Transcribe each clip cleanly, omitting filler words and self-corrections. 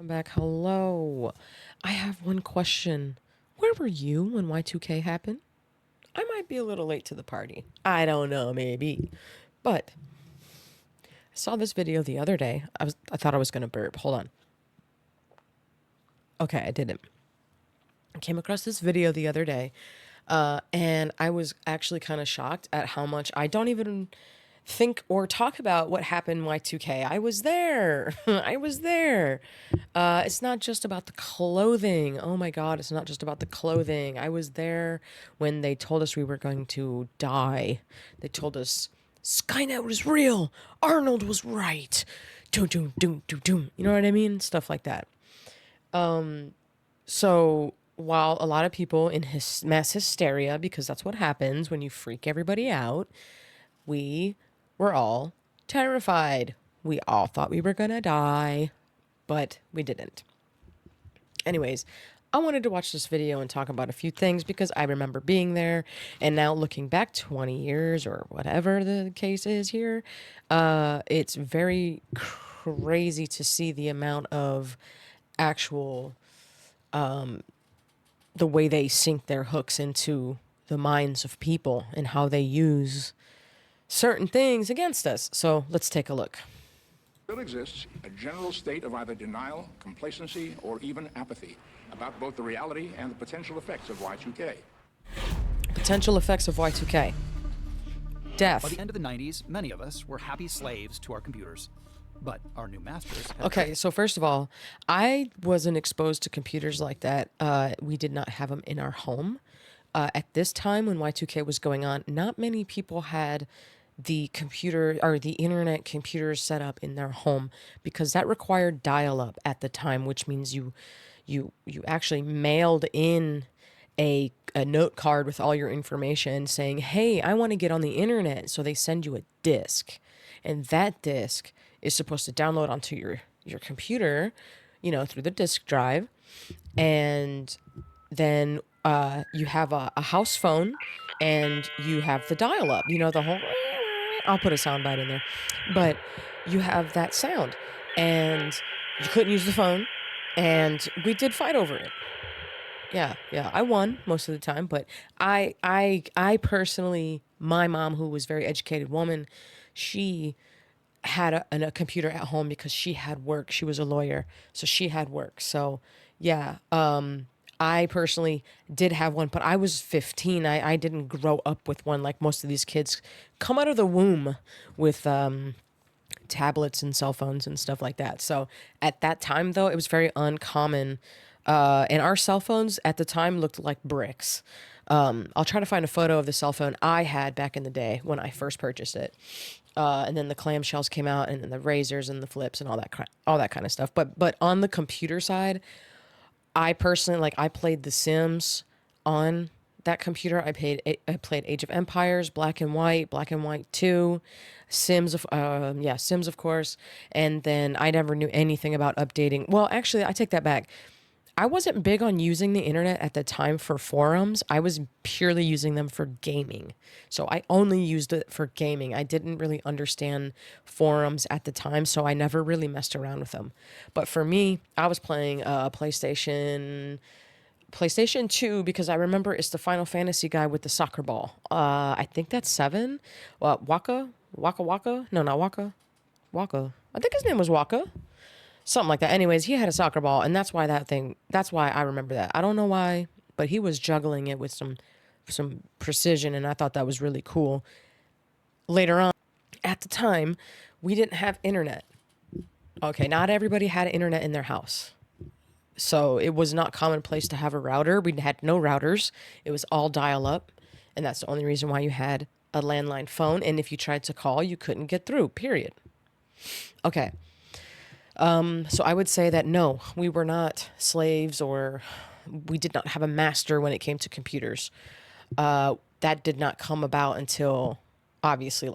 I'm back. Hello. I have one question. Where were you when Y2K happened? I might be a little late to the party. I don't know, maybe. But I saw this video the other day. I thought I was gonna burp. Hold on. Okay, I didn't. I came across this video the other day, and I was actually kind of shocked at how much I don't even think or talk about what happened in Y2K. I was there. I was there. It's not just about the clothing. Oh my God, it's not just about the clothing. I was there when they told us we were going to die. They told us Skynet was real. Arnold was right. Doom, doom, doom, doom, doom. You know what I mean? Stuff like that. So while a lot of people in mass hysteria, because that's what happens when you freak everybody out, we were all terrified. We all thought we were gonna die, but we didn't. Anyways, I wanted to watch this video and talk about a few things because I remember being there, and now looking back 20 years or whatever the case is here, it's very crazy to see the amount of actual the way they sink their hooks into the minds of people and how they use certain things against us. So let's take a look. Still exists a general state of either denial, complacency, or even apathy about both the reality and the potential effects of Y2K. Potential effects of Y2K. Death. By the end of the 90s, many of us were happy slaves to our computers. But our new masters... Okay, so first of all, I wasn't exposed to computers like that. We did not have them in our home. At this time when Y2K was going on, not many people had the computer or the internet computers set up in their home because that required dial-up at the time, which means you actually mailed in a note card with all your information saying, hey, I want to get on the internet. So they send you a disk, and that disk is supposed to download onto your computer, you know, through the disk drive. And then you have a house phone, and you have the dial-up, you know, the whole... I'll put a soundbite in there. But you have that sound, and you couldn't use the phone, and we did fight over it. Yeah, I won most of the time, but I personally, my mom, who was a very educated woman, she had a computer at home because she had work. She was a lawyer, so she had work. So yeah, I personally did have one, but I was 15. I didn't grow up with one like most of these kids come out of the womb with tablets and cell phones and stuff like that. So at that time, though, it was very uncommon. And our cell phones at the time looked like bricks. I'll try to find a photo of the cell phone I had back in the day when I first purchased it. And then the clamshells came out, and then the razors and the flips and all that kind of stuff. But on the computer side, I personally, I played The Sims on that computer. I played Age of Empires, Black and White 2, Sims of course. And then I never knew anything about updating. Well, actually, I take that back. I wasn't big on using the internet at the time for forums. I was purely using them for gaming. So I only used it for gaming. I didn't really understand forums at the time, so I never really messed around with them. But for me, I was playing PlayStation 2 because I remember it's the Final Fantasy guy with the soccer ball. I think that's 7. Waka? No, not Waka. Waka. I think his name was Waka. Something like that. Anyways, he had a soccer ball, and that's why I remember that. I don't know why, but he was juggling it with some precision, and I thought that was really cool. Later on, at the time, we didn't have internet. Okay, not everybody had internet in their house. So it was not commonplace to have a router. We had no routers. It was all dial-up, and that's the only reason why you had a landline phone, and if you tried to call, you couldn't get through, period. Okay. So I would say that no, we were not slaves, or we did not have a master when it came to computers. That did not come about until obviously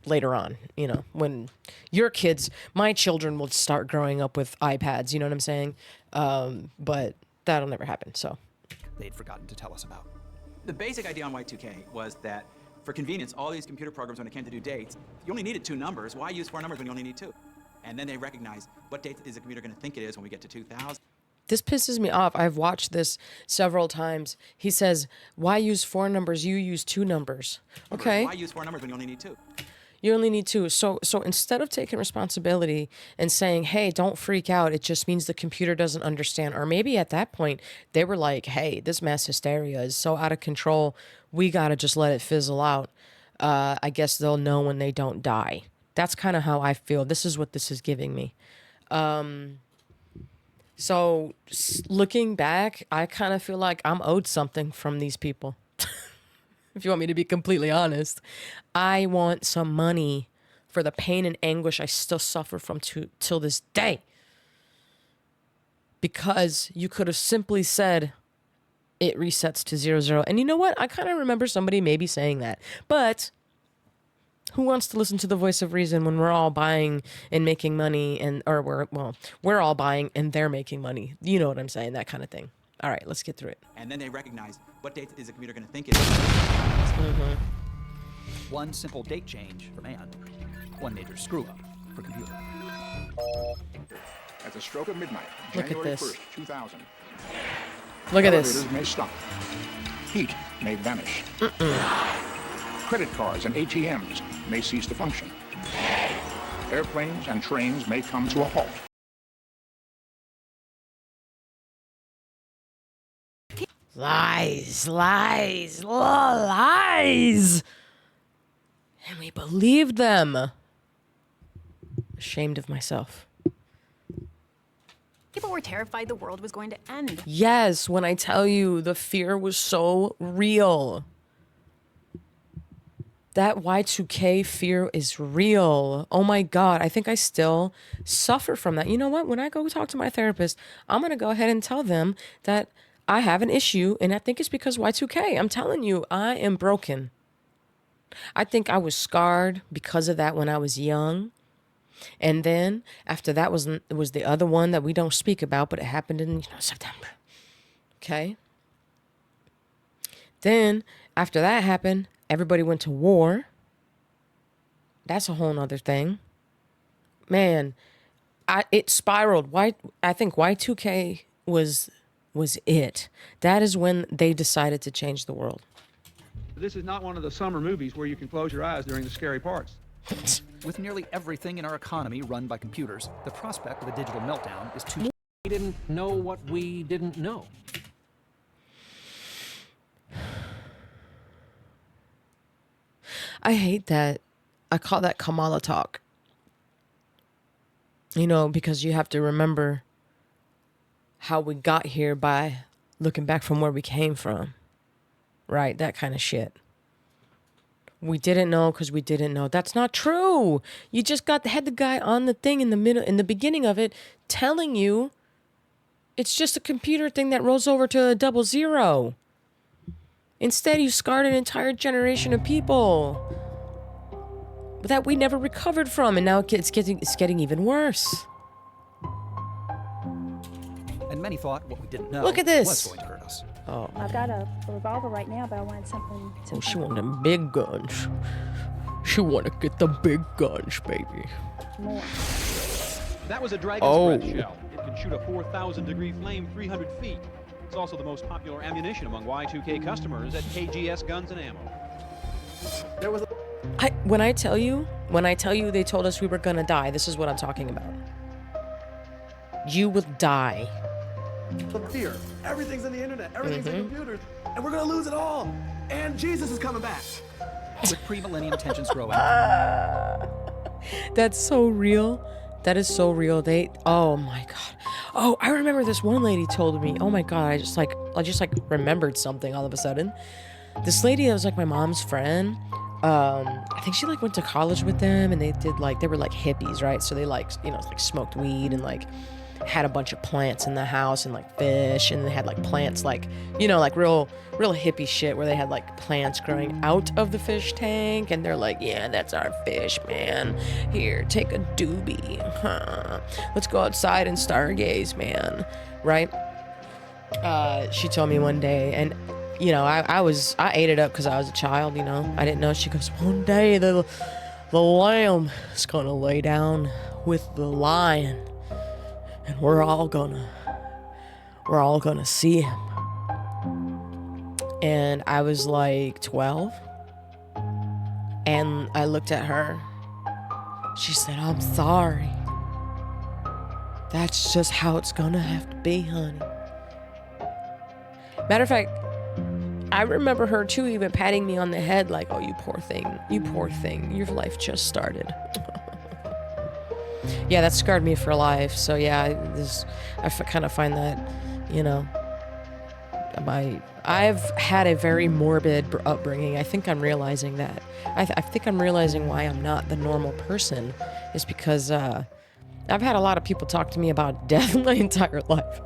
later on, you know, when your kids, my children will start growing up with iPads, you know what I'm saying? But that'll never happen. So they'd forgotten to tell us about. The basic idea on Y2K was that for convenience, all these computer programs, when it came to do dates, you only needed 2 numbers. Why use 4 numbers when you only need 2? And then they recognize, what date is the computer going to think it is when we get to 2000? This pisses me off. I've watched this several times. He says, why use 4 numbers? You use 2 numbers. Okay. Why use 4 numbers when you only need 2? You only need 2. So instead of taking responsibility and saying, hey, don't freak out, it just means the computer doesn't understand. Or maybe at that point, they were like, hey, this mass hysteria is so out of control, we got to just let it fizzle out. I guess they'll know when they don't die. That's kind of how I feel. This is what this is giving me. So looking back, I kind of feel like I'm owed something from these people. If you want me to be completely honest, I want some money for the pain and anguish I still suffer from till this day. Because you could have simply said it resets to 00. And you know what? I kind of remember somebody maybe saying that. But who wants to listen to the voice of reason when we're all buying and making money we're all buying and they're making money. You know what I'm saying? That kind of thing. All right, let's get through it. And then they recognize, what date is the computer going to think it is? One simple date change for man. One major screw up for computer. At the stroke of midnight, Look at January this. 1st, 2000, Look at this. elevators may stop. Heat may vanish. Credit cards and ATMs may cease to function. Airplanes and trains may come to a halt. Lies, lies, lies. And we believed them. Ashamed of myself. People were terrified the world was going to end. Yes, when I tell you the fear was so real. That Y2K fear is real. Oh my God, I think I still suffer from that. You know what? When I go talk to my therapist, I'm going to go ahead and tell them that I have an issue, and I think it's because Y2K. I'm telling you, I am broken. I think I was scarred because of that when I was young. And then after that was the other one that we don't speak about, but it happened in September. Okay. Then after that happened, everybody went to war. That's a whole nother thing. Man, it spiraled. I think Y2K was it. That is when they decided to change the world. This is not one of the summer movies where you can close your eyes during the scary parts. With nearly everything in our economy run by computers, the prospect of a digital meltdown is too. We didn't know what we didn't know. I hate that. I call that Kamala talk. Because you have to remember how we got here by looking back from where we came from. Right? That kind of shit. We didn't know because we didn't know. That's not true. You just had the guy on the thing in the beginning of it telling you it's just a computer thing that rolls over to a 00. Instead, you scarred an entire generation of people that we never recovered from, and now it's getting even worse. And many thought what we didn't know Look at this. was going to hurt us. Oh, I've got a revolver right now, but I wanted something to... she want them big guns. She want to get the big guns, baby. more. That was a Dragon's Breath shell. It can shoot a 4,000-degree flame 300 feet. It's also the most popular ammunition among Y2K customers at KGS Guns and Ammo. When I tell you they told us we were gonna die, this is what I'm talking about. You will die. The fear. Everything's in the internet. Everything's in computers. And we're going to lose it all. And Jesus is coming back. With pre-millennium tensions growing, That's so real. That is so real. Oh my God. Oh, I remember this one lady told me, oh my God, I just remembered something all of a sudden. This lady that was like my mom's friend, I think she went to college with them, and they were like hippies, right? So they smoked weed and had a bunch of plants in the house and fish, and they had plants real hippie shit where they had plants growing out of the fish tank, and they're yeah, that's our fish, man. Here, take a doobie. Huh. Let's go outside and stargaze, man. Right? She told me one day, and I ate it up because I was a child, I didn't know. She goes, one day the lamb is gonna lay down with the lion, and we're all gonna see him. And I was like 12, and I looked at her. She said, "I'm sorry. That's just how it's gonna have to be, honey." Matter of fact, I remember her too even patting me on the head like, "Oh, you poor thing, your life just started." Yeah, that scarred me for life. So yeah, I kind of find that, you know, I've had a very morbid upbringing. I think I'm realizing that. I think I'm realizing why I'm not the normal person is because I've had a lot of people talk to me about death my entire life.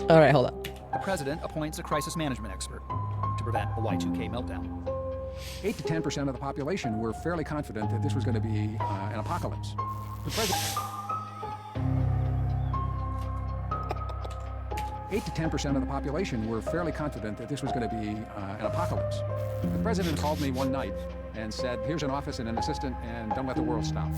All right, hold on. The president appoints a crisis management expert to prevent a Y2K meltdown. 8 to 10% of the population were fairly confident that this was going to be an apocalypse. The president... 8 to 10% of the population were fairly confident that this was going to be an apocalypse. The president called me one night and said, "Here's an office and an assistant, and don't let the world stop."